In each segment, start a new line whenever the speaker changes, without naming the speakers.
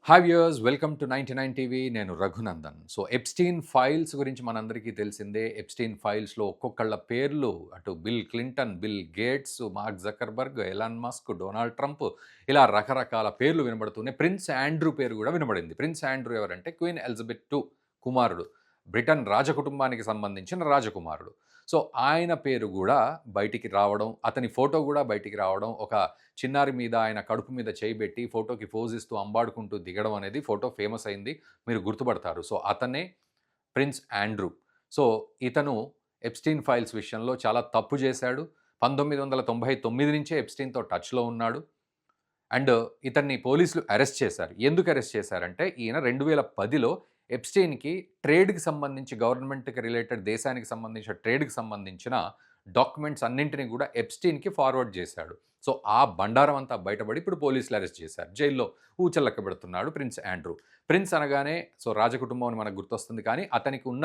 Hi viewers, welcome to 99 TV. నేను Raghunandan. So Epstein files గురించి మనందరికీ తెలిసిందే. ఎప్స్టీన్ ఫైల్స్లో ఒక్కొక్కళ్ళ పేర్లు అటు bill Clinton, bill gates, mark Zuckerberg, Elon Musk, Donald Trump ఇలా రకరకాల పేర్లు వినబడుతూనే ప్రిన్స్ ఆండ్రూ పేరు కూడా వినబడింది. ప్రిన్స్ ఆండ్రూ ఎవరంటే క్వీన్ ఎలిజబెత్ II కుమారుడు, బ్రిటన్ రాజకుటుంబానికి సంబంధించిన రాజకుమారుడు. సో ఆయన పేరు కూడా బయటికి రావడం, అతని ఫోటో కూడా బయటికి రావడం, ఒక చిన్నారి మీద ఆయన కడుపు మీద చేయబెట్టి ఫోటోకి పోజ్ ఇస్తూ అంబాడుకుంటూ దిగడం అనేది ఫోటో ఫేమస్ అయింది. మీరు గుర్తుపడతారు. సో అతనే ప్రిన్స్ ఆండ్రూ. సో ఇతను ఎప్స్టీన్ ఫైల్స్ విషయంలో చాలా తప్పు చేశాడు. 1999 నుంచే ఎప్స్టీన్‌తో టచ్‌లో ఉన్నాడు. అండ్ ఇతన్ని పోలీసులు అరెస్ట్ చేశారు. ఎందుకు అరెస్ట్ చేశారంటే ఈయన 2010లో ఎప్స్టీన్‌కి ట్రేడ్‌కి సంబంధించి గవర్నమెంట్‌కి రిలేటెడ్ దేశానికి సంబంధించిన ట్రేడ్‌కి సంబంధించిన డాక్యుమెంట్స్ అన్నింటిని కూడా ఎప్స్టీన్‌కి ఫార్వర్డ్ చేశాడు. సో ఆ బండారం అంతా బయటపడి ఇప్పుడు పోలీసులు అరెస్ట్ చేశారు. జైల్లో ఊచలెక్కబెడుతున్నాడు ప్రిన్స్ ఆండ్రూ. ప్రిన్స్ అనగానే సో రాజకుటుంబం అని మనకు గుర్తొస్తుంది. కానీ అతనికి ఉన్న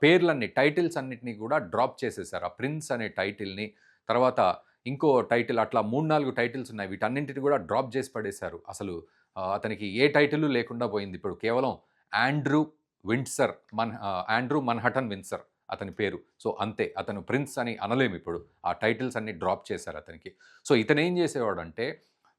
పేర్లన్నీ, టైటిల్స్ అన్నిటిని కూడా డ్రాప్ చేసేశారు. ఆ ప్రిన్స్ అనే టైటిల్‌ని, తర్వాత ఇంకో టైటిల్, అట్లా 3, 4 టైటిల్స్ ఉన్నాయి. వీటన్నింటిని కూడా డ్రాప్ చేసి పడేశారు. అసలు అతనికి ఏ టైటిలు లేకుండా పోయింది. ఇప్పుడు కేవలం ఆండ్రూ విండ్సర్, ఆండ్రూ మన్హటన్ విండ్సర్ అతని పేరు. సో అంతే, అతను ప్రిన్స్ అని అనలేము ఇప్పుడు. ఆ టైటిల్స్ అన్ని డ్రాప్ చేశారు అతనికి. సో ఇతను ఏం చేసేవాడంటే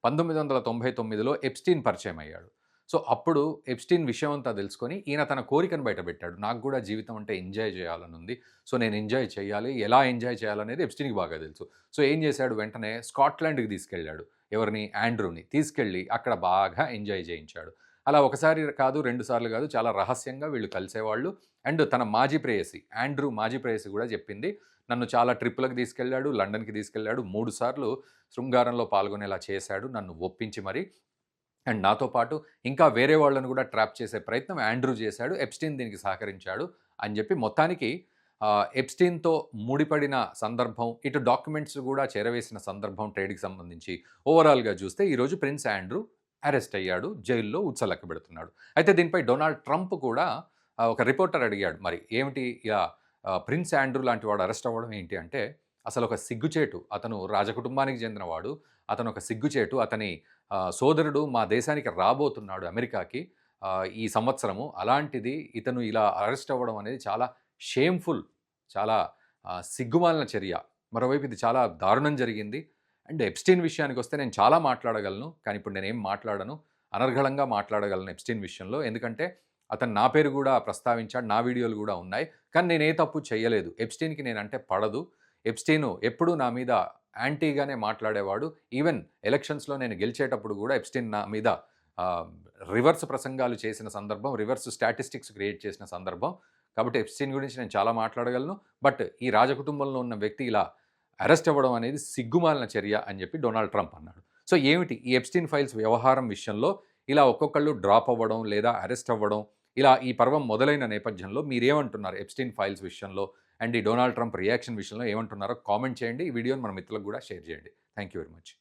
1999లో ఎప్స్టీన్ పరిచయం అయ్యాడు. సో అప్పుడు ఎప్స్టీన్ విషయం అంతా తెలుసుకొని ఈయన తన కోరికను బయటపెట్టాడు. నాకు కూడా జీవితం అంటే ఎంజాయ్ చేయాలని ఉంది. సో నేను ఎంజాయ్ చేయాలి. ఎలా ఎంజాయ్ చేయాలనేది ఎప్స్టీన్‌కి బాగా తెలుసు. సో ఏం చేశాడు, వెంటనే స్కాట్లాండ్‌కి తీసుకెళ్ళాడు. ఎవరిని? ఆండ్రూని తీసుకెళ్ళి అక్కడ బాగా ఎంజాయ్ చేయించాడు. అలా ఒకసారి కాదు, 2 సార్లు కాదు, చాలా రహస్యంగా వీళ్ళు కలిసేవాళ్ళు. అండ్ తన మాజీ ప్రేయసి, ఆండ్రూ మాజీ ప్రేయసి కూడా చెప్పింది, నన్ను చాలా ట్రిప్పులకు తీసుకెళ్ళాడు, లండన్‌కి తీసుకెళ్ళాడు, 3 సార్లు శృంగారంలో పాల్గొనేలా చేశాడు నన్ను ఒప్పించి మరి. అండ్ నాతో పాటు ఇంకా వేరే వాళ్ళను కూడా ట్రాప్ చేసే ప్రయత్నం ఆండ్రూ చేశాడు. ఎప్స్టీన్ దీనికి సహకరించాడు అని చెప్పి మొత్తానికి ఎప్స్టీన్‌తో ముడిపడిన సందర్భం, ఇటు డాక్యుమెంట్స్ కూడా చేరవేసిన సందర్భం ట్రేడ్‌కి సంబంధించి ఓవరాల్‌గా చూస్తే ఈరోజు ప్రిన్స్ ఆండ్రూ అరెస్ట్ అయ్యాడు. జైల్లో ఉచ్చలెక్కబెడుతున్నాడు. అయితే దీనిపై డొనాల్డ్ ట్రంప్ కూడా ఒక రిపోర్టర్ అడిగాడు, మరి ఏమిటి ఇలా ప్రిన్స్ ఆండ్రూ లాంటి వాడు అరెస్ట్ అవ్వడం ఏంటి అంటే, అసలు ఒక సిగ్గుచేటు. అతను రాజకుటుంబానికి చెందినవాడు. అతను ఒక సిగ్గుచేటు. అతని సోదరుడు మా దేశానికి రాబోతున్నాడు అమెరికాకి ఈ సంవత్సరము. అలాంటిది ఇతను ఇలా అరెస్ట్ అవ్వడం అనేది చాలా షేమ్‌ఫుల్, చాలా సిగ్గుమాలిన చర్య. మరోవైపు ఇది చాలా దారుణం జరిగింది. అండ్ ఎప్స్టీన్ విషయానికొస్తే నేను చాలా మాట్లాడగలను. కానీ ఇప్పుడు నేనేం మాట్లాడను. అనర్గళంగా మాట్లాడగలను ఎప్స్టీన్ విషయంలో. ఎందుకంటే అతను నా పేరు కూడా ప్రస్తావించాడు. నా వీడియోలు కూడా ఉన్నాయి. కానీ నేను ఏ తప్పు చేయలేదు. ఎప్స్టీన్‌కి నేనంటే పడదు. ఎప్స్టీను ఎప్పుడూ నా మీద యాంటీగానే మాట్లాడేవాడు. ఈవెన్ ఎలక్షన్స్‌లో నేను గెలిచేటప్పుడు కూడా ఎప్స్టీన్ నా మీద రివర్స్ ప్రసంగాలు చేసిన సందర్భం, రివర్స్ స్టాటిస్టిక్స్ క్రియేట్ చేసిన సందర్భం. కాబట్టి ఎప్స్టీన్ గురించి నేను చాలా మాట్లాడగలను. బట్ ఈ రాజకుటుంబంలో ఉన్న వ్యక్తి ఇలా అరెస్ట్ అవ్వడం అనేది సిగ్గుమాలిన చర్య అని చెప్పి డొనాల్డ్ ట్రంప్ అన్నాడు. సో ఏమిటి ఈ ఎప్స్టీన్ ఫైల్స్ వ్యవహారం విషయంలో ఇలా ఒక్కొక్కళ్ళు డ్రాప్ అవ్వడం లేదా అరెస్ట్ అవ్వడం, ఇలా ఈ పర్వం మొదలైన నేపథ్యంలో మీరేమంటున్నారు ఎప్స్టీన్ ఫైల్స్ విషయంలో? అండ్ ఈ డొనాల్డ్ ట్రంప్ రియాక్షన్ విషయంలో ఏమంటున్నారో కామెంట్ చేయండి. ఈ వీడియోని మన మిత్రులకు కూడా షేర్ చేయండి. Thank you very much.